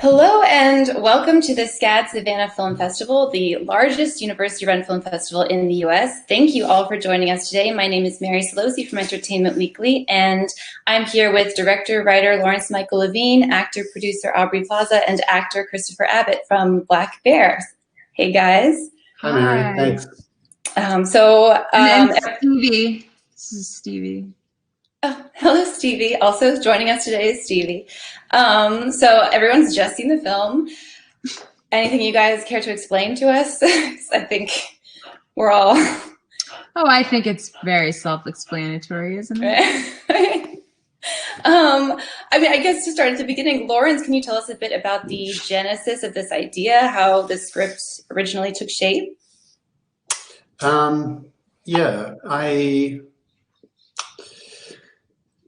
Hello and welcome to the SCAD Savannah Film Festival, the largest university-run film festival in the US. Thank you all for joining us today. My name is Mary Solosi from Entertainment Weekly, and I'm here with director, writer Lawrence Michael Levine, actor, producer Aubrey Plaza, and actor Christopher Abbott from Black Bear. Hey guys. Hi Mary, thanks. And Stevie. This is Stevie. Oh, hello, Stevie. Also joining us today is Stevie. So everyone's just seen the film. Anything you guys care to explain to us? I think we're all... Oh, I think it's very self-explanatory, isn't it? I mean, I guess to start at the beginning, Lawrence, can you tell us a bit about the genesis of this idea, how the script originally took shape? Yeah,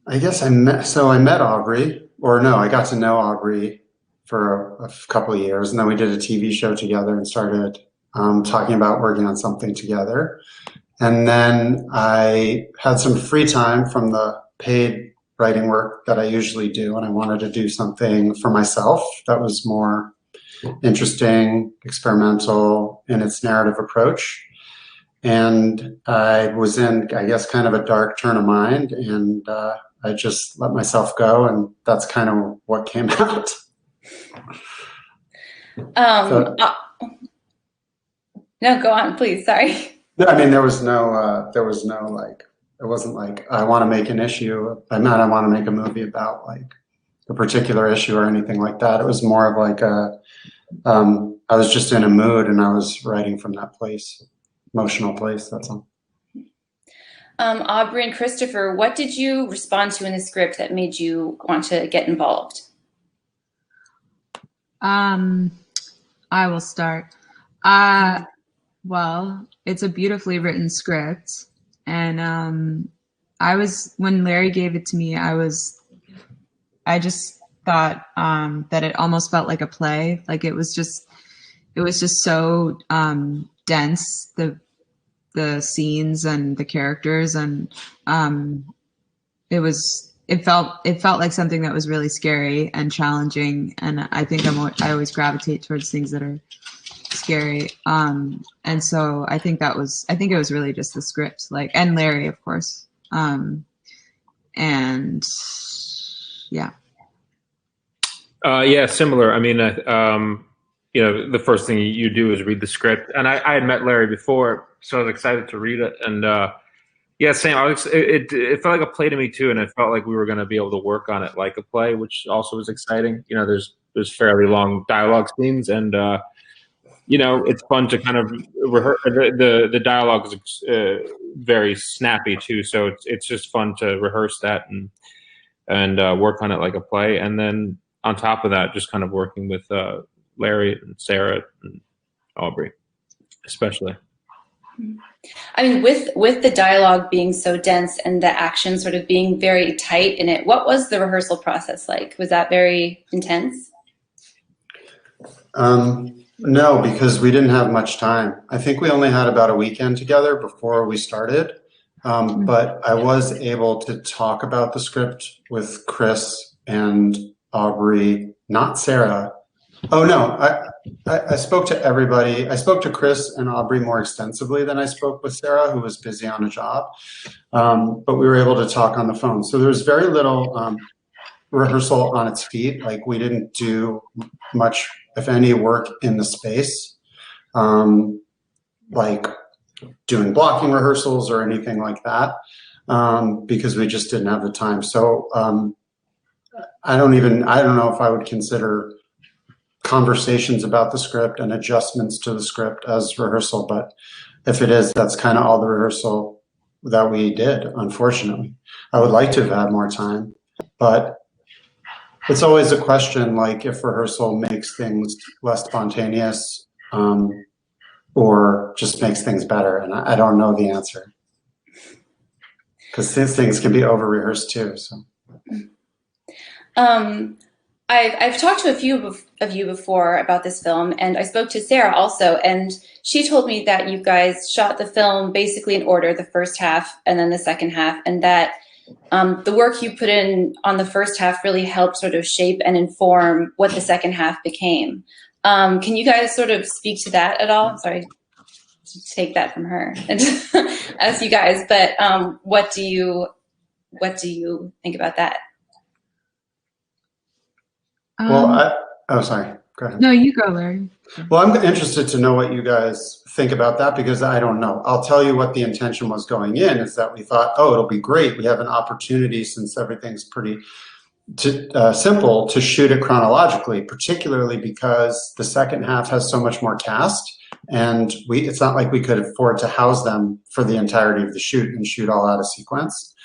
I guess I met Aubrey, or no, I got to know Aubrey for a couple of years, and then we did a TV show together and started talking about working on something together. And then I had some free time from the paid writing work that I usually do, and I wanted to do something for myself that was more interesting, experimental in its narrative approach. And I was in, I guess, kind of a dark turn of mind, and I just let myself go, and that's kind of what came out. No, go on, please. Sorry. No, I mean, there was no like, it wasn't like I want to make an issue. I want to make a movie about like a particular issue or anything like that. It was more of like I was just in a mood, and I was writing from that place, emotional place. That's all. Aubrey and Christopher, what did you respond to in the script that made you want to get involved? I will start. Well, it's a beautifully written script, and when Larry gave it to me, I just thought that it almost felt like a play. Like it was just so dense, the scenes and the characters, and it felt like something that was really scary and challenging, and I think I always gravitate towards things that are scary, and so I think it was really just the script, like, and Larry, of course, and yeah. Yeah, similar. I mean, you know, the first thing you do is read the script, and I had met Larry before, so I was excited to read it, and yeah, same. It felt like a play to me too, and it felt like we were going to be able to work on it like a play, which also was exciting. You know, there's fairly long dialogue scenes, and you know, it's fun to kind of rehearse. The dialogue is very snappy too, so it's just fun to rehearse that and work on it like a play, and then on top of that, just kind of working with Larry and Sarah and Aubrey, especially. I mean, with the dialogue being so dense and the action sort of being very tight in it, what was the rehearsal process like? Was that very intense? No, because we didn't have much time. I think we only had about a weekend together before we started, but I was able to talk about the script with Chris and Aubrey, not Sarah. Oh no, I spoke to everybody. I spoke to Chris and Aubrey more extensively than I spoke with Sarah, who was busy on a job. But we were able to talk on the phone. So there was very little rehearsal on its feet. Like we didn't do much, if any, work in the space, like doing blocking rehearsals or anything like that, because we just didn't have the time. So I don't know if I would consider conversations about the script and adjustments to the script as rehearsal, but if it is, that's kind of all the rehearsal that we did, unfortunately. I would like to have had more time, but it's always a question, like if rehearsal makes things less spontaneous or just makes things better, and I don't know the answer, because these things can be over-rehearsed too. So. I've talked to a few of you before about this film, and I spoke to Sarah also, and she told me that you guys shot the film basically in order, the first half and then the second half, and that the work you put in on the first half really helped sort of shape and inform what the second half became. Can you guys sort of speak to that at all? Sorry to take that from her and ask you guys, but what do you think about that? Well, sorry. Go ahead. No, you go, Larry. Well, I'm interested to know what you guys think about that, because I don't know. I'll tell you what the intention was going in, is that we thought, oh, it'll be great. We have an opportunity, since everything's pretty simple, to shoot it chronologically, particularly because the second half has so much more cast, and it's not like we could afford to house them for the entirety of the shoot and shoot all out of sequence.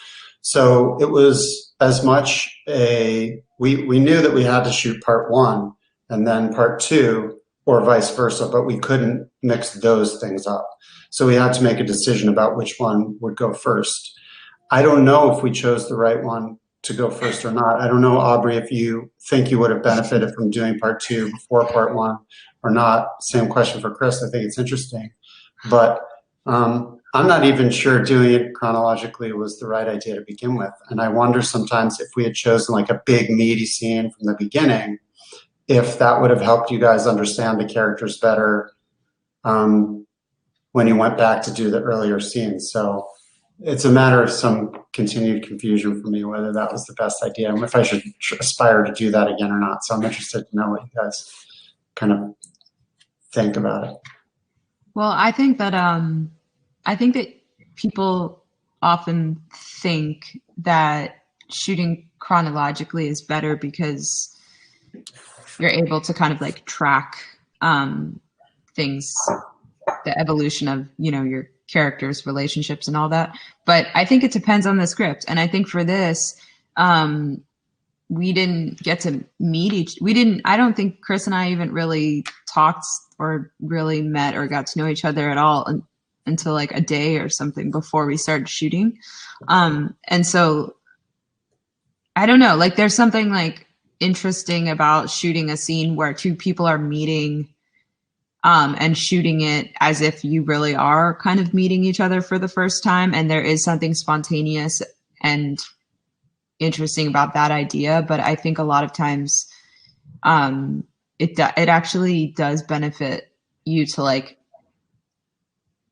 So it was as much we knew that we had to shoot part one and then part two, or vice versa, but we couldn't mix those things up. So we had to make a decision about which one would go first. I don't know if we chose the right one to go first or not. I don't know, Aubrey, if you think you would have benefited from doing part two before part one or not. Same question for Chris. I think it's interesting. But I'm not even sure doing it chronologically was the right idea to begin with. And I wonder sometimes if we had chosen like a big meaty scene from the beginning, if that would have helped you guys understand the characters better when you went back to do the earlier scenes. So it's a matter of some continued confusion for me whether that was the best idea and if I should aspire to do that again or not. So I'm interested to know what you guys kind of think about it. Well, I think that people often think that shooting chronologically is better because you're able to kind of like track things, the evolution of, your characters, relationships and all that. But I think it depends on the script. And I think for this, we didn't get to meet I don't think Chris and I even really talked or really met or got to know each other at all until like a day or something before we started shooting. And so I don't know, like there's something like interesting about shooting a scene where two people are meeting and shooting it as if you really are kind of meeting each other for the first time. And there is something spontaneous and interesting about that idea. But I think a lot of times it actually does benefit you to like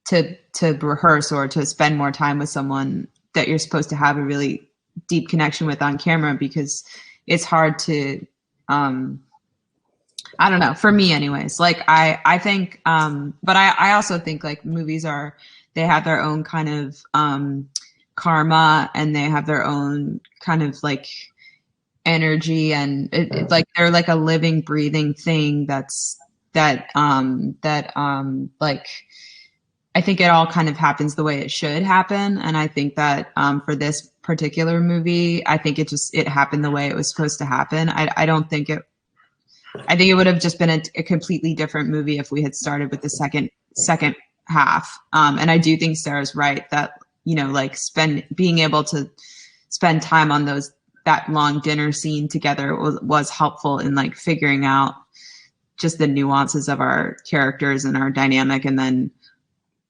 to rehearse or to spend more time with someone that you're supposed to have a really deep connection with on camera, because it's hard to I don't know, for me anyways, like I think but I also think like movies they have their own kind of karma, and they have their own kind of like energy, and it like they're like a living, breathing thing like I think it all kind of happens the way it should happen. And I think that for this particular movie, I think it happened the way it was supposed to happen. I think it would have just been a completely different movie if we had started with the second half. And I do think Sarah's right that, like being able to spend time on that long dinner scene together was helpful in like figuring out just the nuances of our characters and our dynamic. And then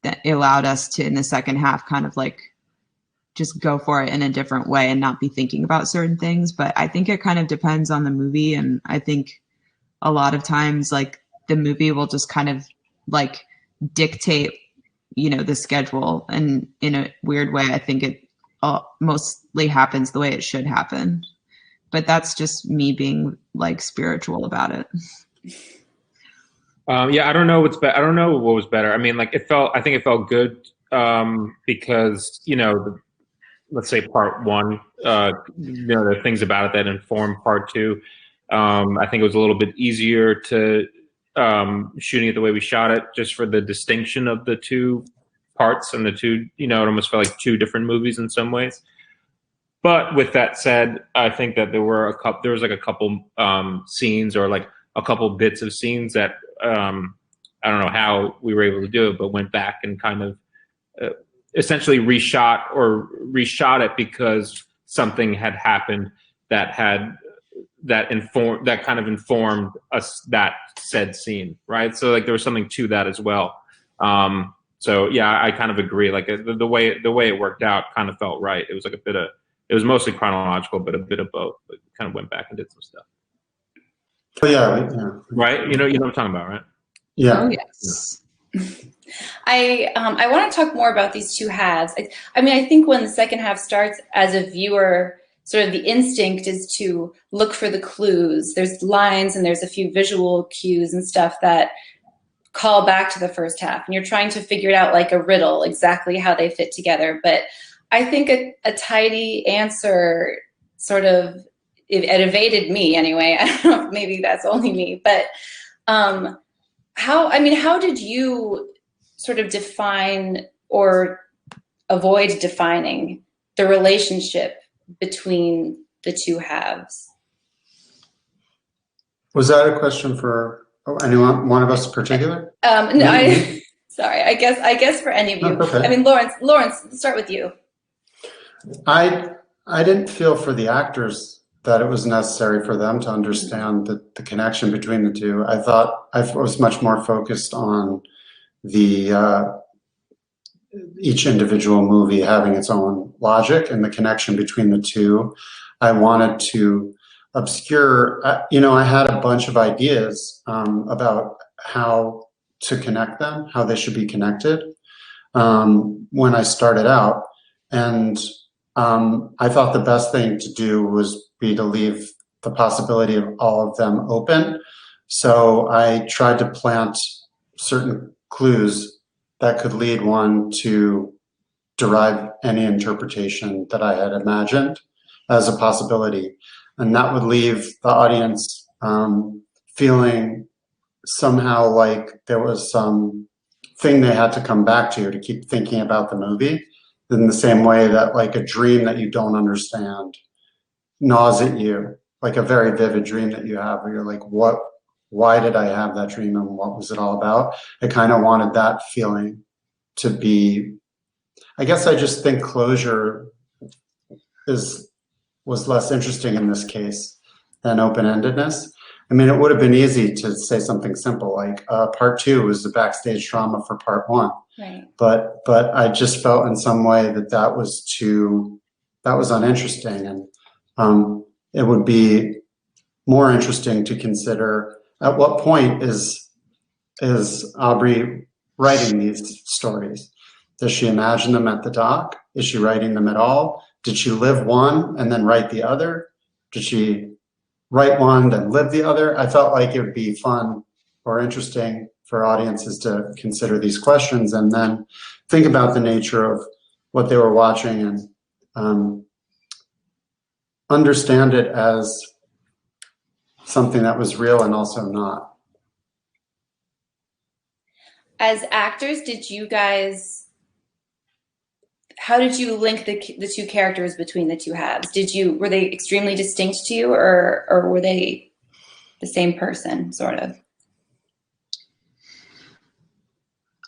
that allowed us to, in the second half, kind of like just go for it in a different way and not be thinking about certain things. But I think it kind of depends on the movie. And I think a lot of times like the movie will just kind of like dictate, the schedule. And in a weird way, I think it mostly happens the way it should happen. But that's just me being like spiritual about it. Yeah, I don't know I don't know what was better. I mean, like I think it felt good because, let's say part one, there are things about it that inform part two. I think it was a little bit easier to shooting it the way we shot it, just for the distinction of the two parts and the two, it almost felt like two different movies in some ways. But with that said, I think that there was like a couple scenes or like a couple bits of scenes that I don't know how we were able to do it, but went back and kind of essentially reshot it because something had happened that kind of informed us that said scene, right? So like there was something to that as well. So yeah, I kind of agree. Like the way it worked out kind of felt right. It was like a bit of It was mostly chronological, but a bit of both. But kind of went back and did some stuff. Oh yeah, yeah. Right? You know what I'm talking about, right? Yeah. Oh yes. I want to talk more about these two halves. I mean, I think when the second half starts, as a viewer, sort of the instinct is to look for the clues. There's lines and there's a few visual cues and stuff that call back to the first half, and you're trying to figure it out like a riddle, exactly how they fit together. But I think a tidy answer sort of, it evaded me anyway. I don't know if maybe that's only me, but how did you sort of define or avoid defining the relationship between the two halves? Was that a question for anyone, one of us in particular? No, sorry. I guess for any of you. Oh, okay. I mean, Lawrence, start with you. I didn't feel for the actors that it was necessary for them to understand the connection between the two. I thought I was much more focused on the each individual movie having its own logic and the connection between the two. I wanted to obscure, I had a bunch of ideas about how to connect them, how they should be connected when I started out. And I thought the best thing to do was be to leave the possibility of all of them open. So I tried to plant certain clues that could lead one to derive any interpretation that I had imagined as a possibility. And that would leave the audience feeling somehow like there was some thing they had to come back to keep thinking about the movie, in the same way that like a dream that you don't understand gnaws at you, like a very vivid dream that you have where you're like, why did I have that dream and what was it all about? I kind of wanted that feeling to be, I guess I just think closure was less interesting in this case than open-endedness. I mean, it would have been easy to say something simple like part 2 was the backstage drama for part 1. Right. But I just felt in some way that was uninteresting, and it would be more interesting to consider at what point is Aubrey writing these stories? Does she imagine them at the dock? Is she writing them at all? Did she live one and then write the other? Did she write one then live the other? I felt like it would be fun or interesting for audiences to consider these questions and then think about the nature of what they were watching and understand it as something that was real and also not. As actors, how did you link the two characters between the two halves? Were they extremely distinct to you, or were they the same person, sort of?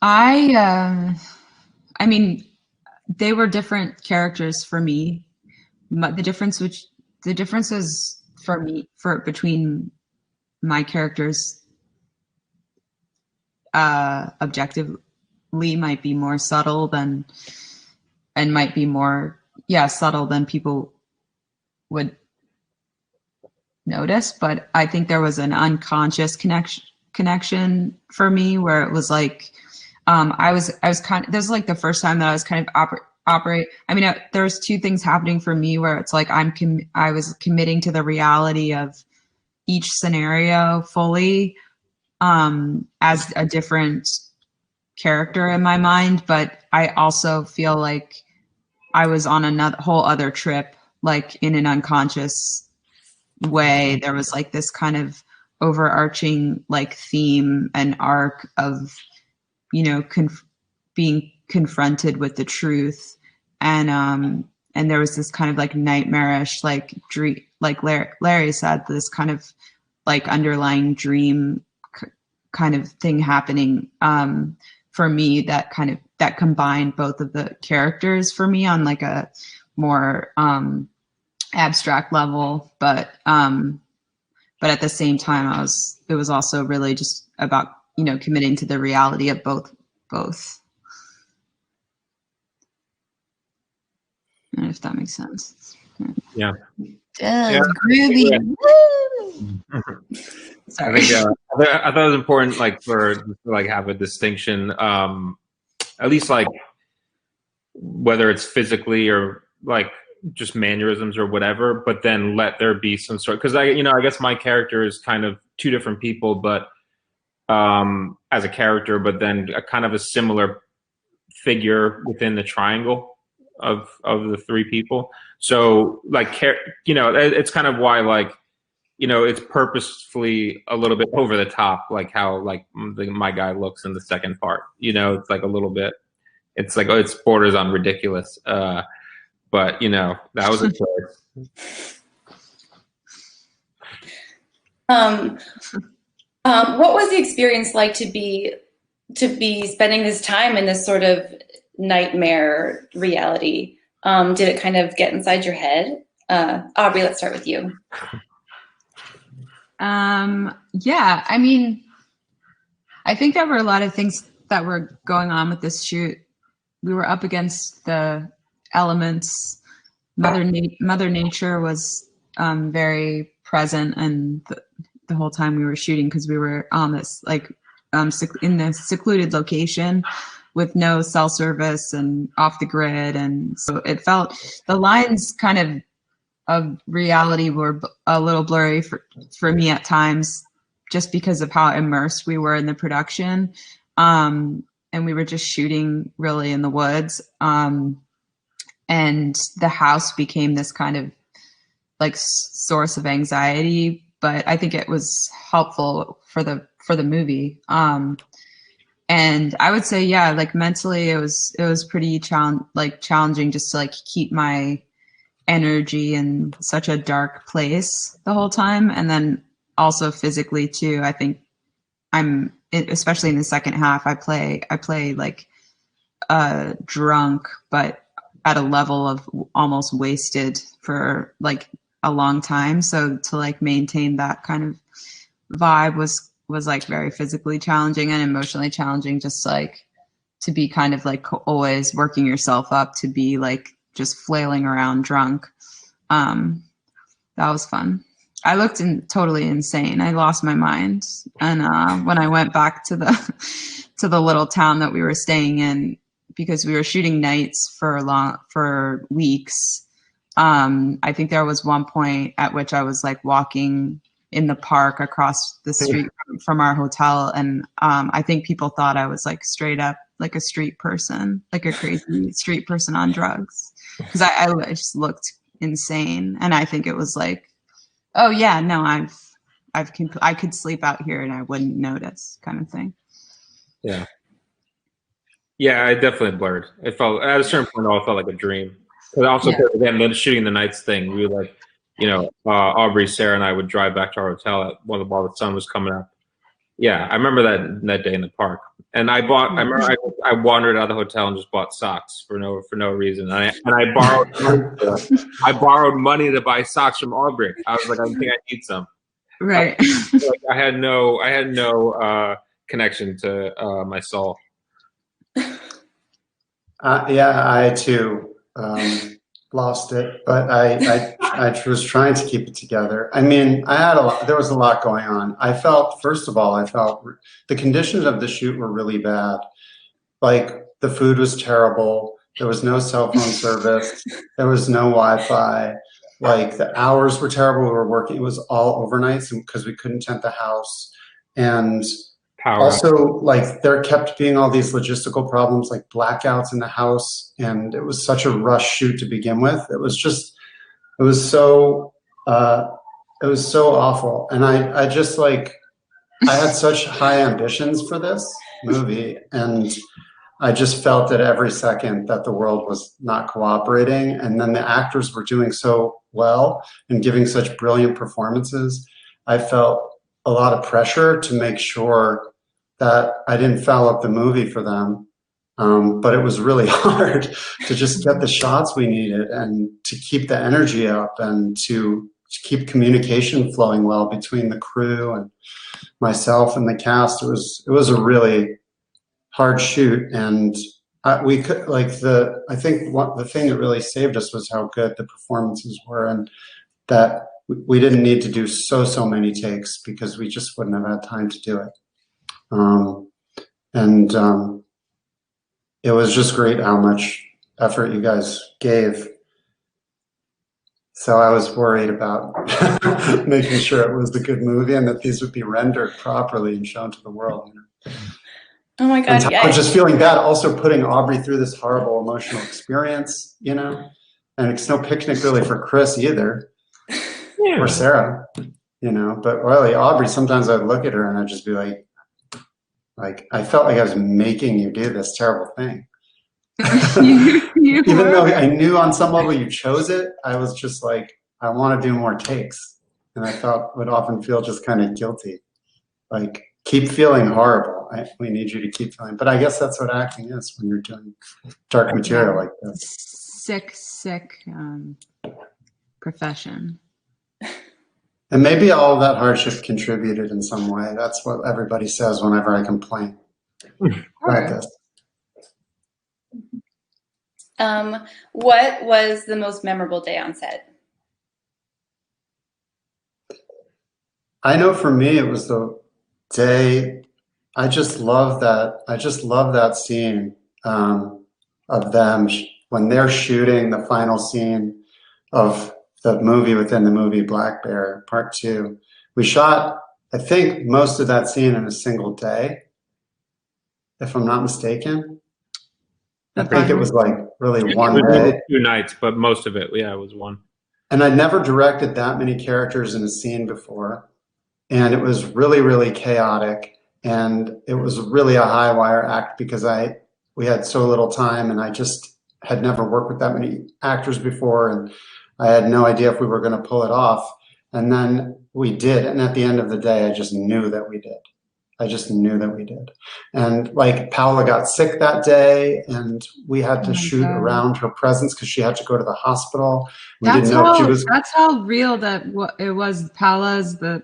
I mean, they were different characters for me. The differences for me between my characters objectively might be more subtle than subtle than people would notice. But I think there was an unconscious connection for me where it was like I was kind of, this is like the first time that I was kind of operate. I mean, there was two things happening for me where it's like I was committing to the reality of each scenario fully as a different character in my mind, but I also feel like I was on another whole other trip, like in an unconscious way. There was like this kind of overarching like theme and arc of, being confronted with the truth, and there was this kind of like nightmarish like dream, like Larry said, this kind of like underlying dream kind of thing happening for me that combined both of the characters for me on like a more abstract level, but at the same time it was also really just about committing to the reality of both. I don't know if that makes sense. Yeah. Yeah. Groovy. Yeah. Sorry. I thought it was important, like to have a distinction, at least like whether it's physically or like just mannerisms or whatever, but then let there be some sort, because I guess my character is kind of two different people, but as a character, but then a kind of a similar figure within the triangle of the three people. So like, it's kind of why, like, it's purposefully a little bit over the top, like how like my guy looks in the second part. It's like a little bit. It's like, it's borders on ridiculous. But that was a choice. What was the experience like to be spending this time in this sort of nightmare reality? Did it kind of get inside your head? Aubrey, let's start with you. Yeah, I mean, I think there were a lot of things that were going on with this shoot. We were up against the elements. Mother Nature was very present, and the whole time we were shooting, because we were on this like in this secluded location with no cell service and off the grid, and so it felt the lines kind of reality were a little blurry for me at times, just because of how immersed we were in the production. And we were just shooting really in the woods. And the house became this kind of like source of anxiety, but I think it was helpful for the movie. And I would say, yeah, like mentally it was pretty challenging just to like keep my energy in such a dark place the whole time. And then also physically too, I think especially in the second half, I play like drunk, but at a level of almost wasted for like a long time. So to like maintain that kind of vibe was like very physically challenging and emotionally challenging, just like to be kind of like always working yourself up to be like just flailing around drunk. That was fun. I looked totally insane. I lost my mind. And when I went back to the little town that we were staying in, because we were shooting nights for weeks, I think there was one point at which I was like walking in the park across the street from our hotel, and I think people thought I was like straight up like a street person, like a crazy street person on drugs, because I just looked insane. And I think it was like, oh yeah, no, I could sleep out here and I wouldn't notice, kind of thing. Yeah, I definitely blurred. It felt at a certain point, it felt like a dream. But also, again, the shooting the nights thing, we were like, Aubrey, Sarah, and I would drive back to our hotel while the sun was coming up. Yeah, I remember that day in the park, and I wandered out of the hotel and just bought socks for no reason. And I borrowed money to buy socks from Aubrey. I was like, I think I need some. Right. I had no connection to my soul. Yeah, I too lost it, but I was trying to keep it together. I mean, there was a lot going on. First of all, the conditions of the shoot were really bad. Like, the food was terrible. There was no cell phone service. There was no Wi-Fi. Like, the hours were terrible. We were working. It was all overnights because we couldn't tent the house. And also, like, there kept being all these logistical problems, like blackouts in the house, and it was such a rush shoot to begin with. It was so awful. And I just like, I had such high ambitions for this movie, and I just felt at every second that the world was not cooperating. And then the actors were doing so well and giving such brilliant performances. I felt a lot of pressure to make sure that I didn't foul up the movie for them. But it was really hard to just get the shots we needed and to keep the energy up and to keep communication flowing well between the crew and myself and the cast. It was a really hard shoot, and we could like I think the thing that really saved us was how good the performances were, and that we didn't need to do so many takes because we just wouldn't have had time to do it. It was just great how much effort you guys gave. So I was worried about making sure it was a good movie and that these would be rendered properly and shown to the world. Oh my God! And I was just feeling bad, also putting Aubrey through this horrible emotional experience, you know. And it's no picnic really for Chris either, or Sarah, you know. But really, Aubrey, sometimes I'd look at her and I'd just be like I felt like I was making you do this terrible thing. Even though I knew on some level you chose it, I was just like, I want to do more takes. And I would often feel just kind of guilty. Like, keep feeling horrible. We need you to keep feeling. But I guess that's what acting is when you're doing dark material like this. Sick profession. And maybe all of that hardship contributed in some way. That's what everybody says whenever I complain like this. What was the most memorable day on set? I know for me, it was the day. I just love that scene of them when they're shooting the final scene of the movie within the movie Black Bear Part 2. We shot, I think, most of that scene in a single day, if I'm not mistaken. I think it was like really one day. 2 nights, but most of it, yeah, it was one. And I'd never directed that many characters in a scene before. And it was really, really chaotic. And it was really a high wire act because we had so little time and I just had never worked with that many actors before. And I had no idea if we were going to pull it off. And then we did. And at the end of the day, I just knew that we did. And like Paola got sick that day and we had to shoot around her presence because she had to go to the hospital. That's how real that it was. Paola's the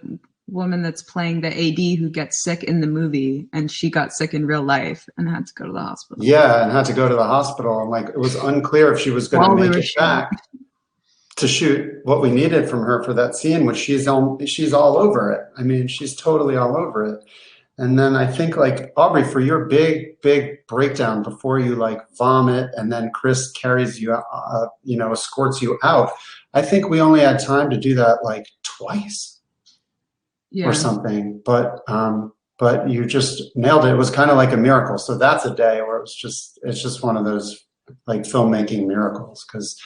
woman that's playing the AD who gets sick in the movie, and she got sick in real life and had to go to the hospital. Yeah, and had to go to the hospital. And like it was unclear if she was going to make it back to shoot what we needed from her for that scene, which she's all over it. I mean, she's totally all over it. And then I think like Aubrey, for your big breakdown before you like vomit and then Chris carries you out, escorts you out. I think we only had time to do that like twice or something. But you just nailed it. It was kind of like a miracle. So that's a day where it's just one of those like filmmaking miracles. Because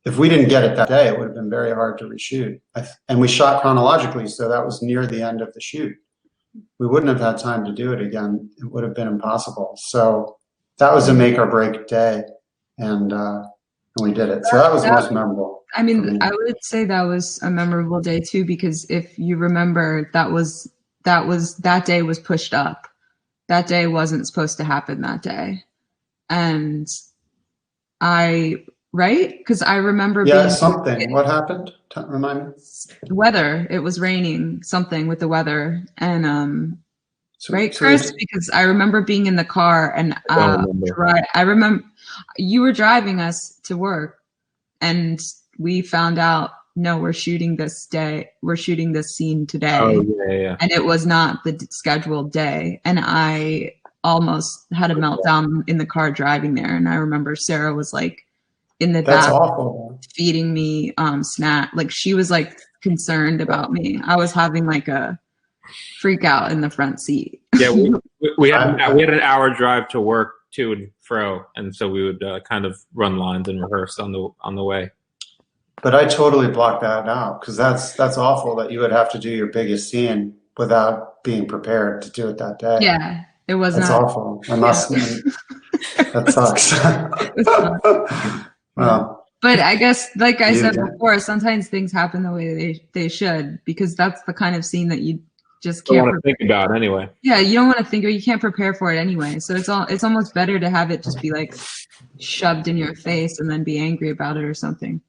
if we didn't get it that day, it would have been very hard to reshoot. And we shot chronologically, so that was near the end of the shoot. We wouldn't have had time to do it again. It would have been impossible. So that was a make or break day, and we did it. So that was most memorable. I mean, I would say that was a memorable day too, because if you remember, that day was pushed up. That day wasn't supposed to happen that day, and right? Because I remember something. What happened? Remind me. Weather. It was raining. Something with the weather, and Chris? Because I remember being in the car, and I remember you were driving us to work, and we found out, no, we're shooting this day. We're shooting this scene today. Oh yeah. And it was not the scheduled day, and I almost had a meltdown in the car driving there. And I remember Sarah was like in the back feeding me snack. Like she was like concerned about me. I was having like a freak out in the front seat. Yeah, we had an hour drive to work to and fro, and so we would kind of run lines and rehearse on the way. But I totally blocked that out because that's awful that you would have to do your biggest scene without being prepared to do it that day. Yeah, it was. That's awful. I must. That sucks. Well, but I guess, like I said before, sometimes things happen the way they should, because that's the kind of scene that you just can't think about anyway. Yeah, you don't want to think, or you can't prepare for it anyway. So it's almost better to have it just be like shoved in your face and then be angry about it or something.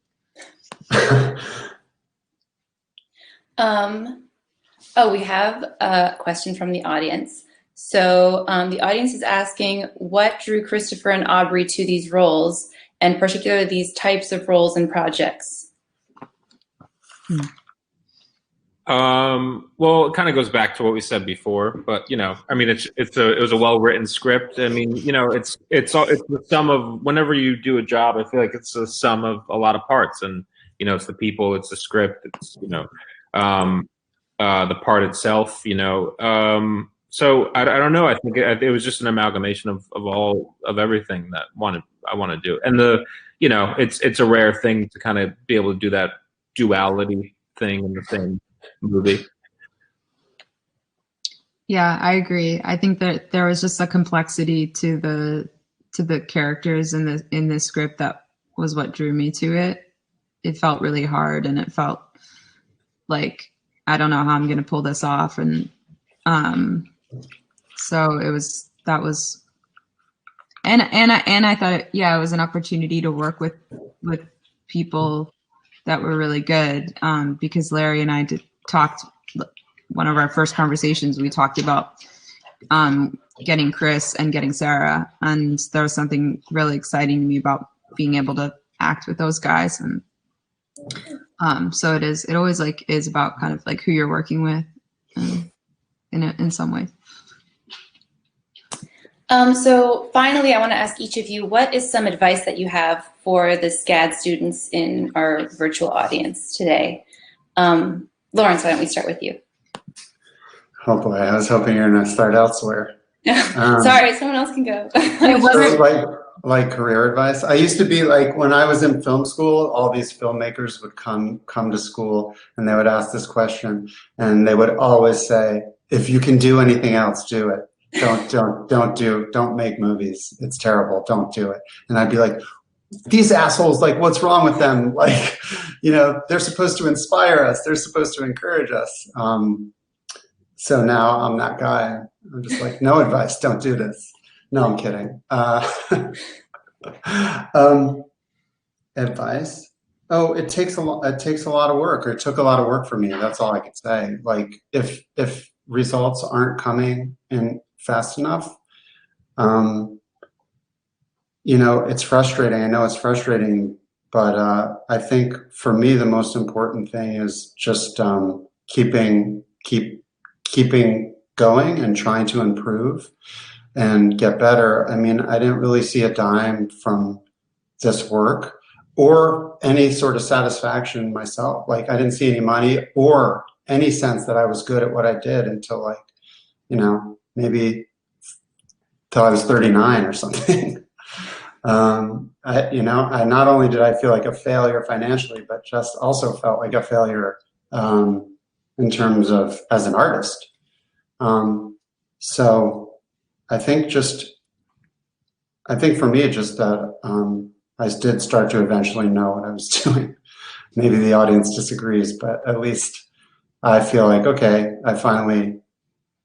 We have a question from the audience. So the audience is asking, what drew Christopher and Aubrey to these roles, and particularly these types of roles and projects? Well, it kind of goes back to what we said before, but I mean, it was a well-written script. I mean, it's the sum of, whenever you do a job, I feel like it's the sum of a lot of parts, and it's the people, it's the script, it's the part itself, so I don't know. I think it was just an amalgamation of everything that I want to do, and it's a rare thing to kind of be able to do that duality thing in the same movie. Yeah, I agree. I think that there was just a complexity to the characters in the script that was what drew me to it. It felt really hard, and it felt like, I don't know how I'm going to pull this off, and so and I thought, yeah, it was an opportunity to work with people that were really good, because Larry and I talked, one of our first conversations, we talked about getting Chris and getting Sarah, and there was something really exciting to me about being able to act with those guys, and so it always is about kind of like who you're working with, in some ways. So finally, I want to ask each of you, what is some advice that you have for the SCAD students in our virtual audience today? Lawrence, why don't we start with you? Oh boy, I was hoping you were going to start elsewhere. Sorry, someone else can go. Like career advice. I used to be like, when I was in film school, all these filmmakers would come to school, and they would ask this question, and they would always say, if you can do anything else, do it. Don't make movies. It's terrible. Don't do it. And I'd be like, these assholes, like, what's wrong with them? Like, they're supposed to inspire us. They're supposed to encourage us. So now I'm that guy. I'm just like, no advice. Don't do this. No, I'm kidding. Advice. Oh, it takes a lot of work, or it took a lot of work for me. That's all I could say. Like, if results aren't coming in fast enough, it's frustrating. I know it's frustrating, but I think for me, the most important thing is just keeping going and trying to improve and get better. I mean, I didn't really see a dime from this work or any sort of satisfaction myself. Like, I didn't see any money or any sense that I was good at what I did until, like, maybe till I was 39 or something. I not only did I feel like a failure financially, but just also felt like a failure in terms of as an artist. So I think for me, just that I did start to eventually know what I was doing. Maybe the audience disagrees, but at least I feel like, okay, I finally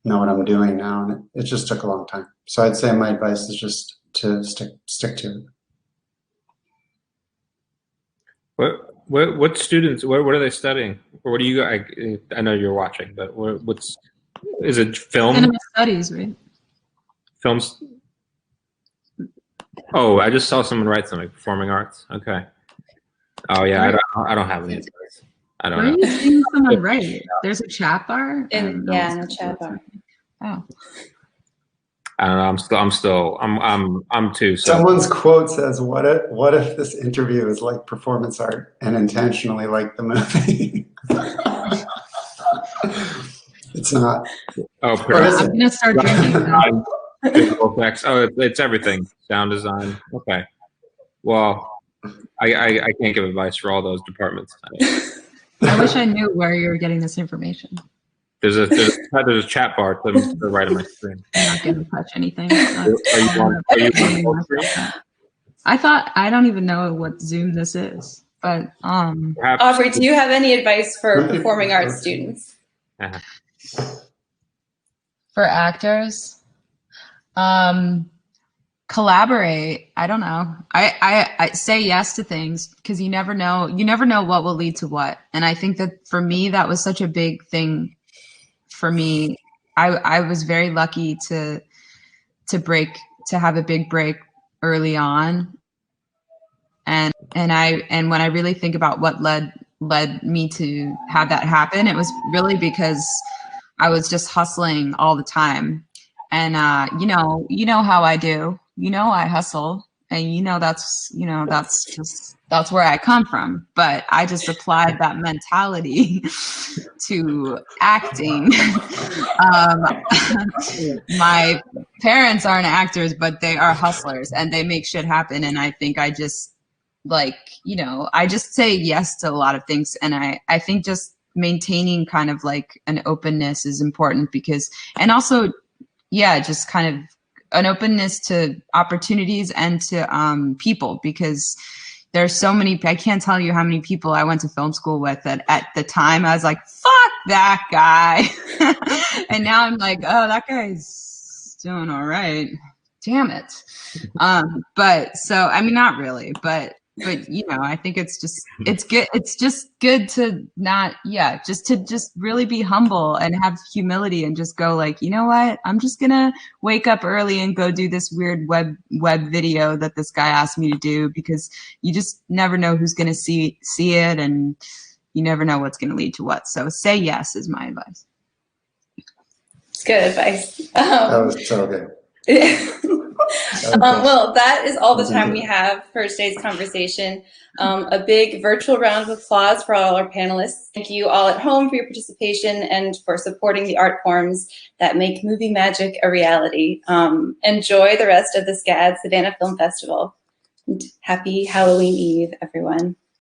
know what I'm doing now, and it just took a long time. So I'd say my advice is just to stick to it. What students? What are they studying? Or what do you? I know you're watching, but is it film? Cinema studies, right? Films. Oh, I just saw someone write something. Performing arts. Okay. Oh yeah, I don't have any advice. I don't know. Where are you seeing someone write? There's a chat bar? In a chat bar. Oh. I don't know. I'm too. So. Someone's quote says, "What if this interview is like performance art and intentionally like the movie?" It's not. Oh, I'm gonna start drinking now. Visual effects. Oh, it's everything. Sound design. Okay. Well, I can't give advice for all those departments. I wish I knew where you were getting this information. There's a chat bar to the right of my screen. I'm not going to touch anything. I don't even know what Zoom this is, but Aubrey, do you have any advice for performing arts students? For actors, collaborate. I don't know. I say yes to things because you never know what will lead to what. And I think that for me, that was such a big thing for me I was very lucky to have a big break early on. And when I really think about what led me to have that happen, it was really because I was just hustling all the time. And you know how I do. I hustle, and that's where I come from. But I just applied that mentality to acting. My parents aren't actors, but they are hustlers, and they make shit happen. And I think I just I just say yes to a lot of things. And I think just maintaining kind of like an openness is important, because, and also, yeah, just kind of an openness to opportunities and to people, because there's so many, I can't tell you how many people I went to film school with that at the time I was like, fuck that guy. And now I'm like, oh, that guy's doing all right. Damn it. But so, I mean, not really, but I think it's good. It's just good to not, just really be humble and have humility and just go like, you know what? I'm just gonna wake up early and go do this weird web video that this guy asked me to do, because you just never know who's gonna see it, and you never know what's gonna lead to what. So say yes is my advice. It's good advice. That was so good. Well, that is all the time we have for today's conversation. A big virtual round of applause for all our panelists. Thank you all at home for your participation and for supporting the art forms that make movie magic a reality. Enjoy the rest of the SCAD Savannah Film Festival. And happy Halloween Eve, everyone.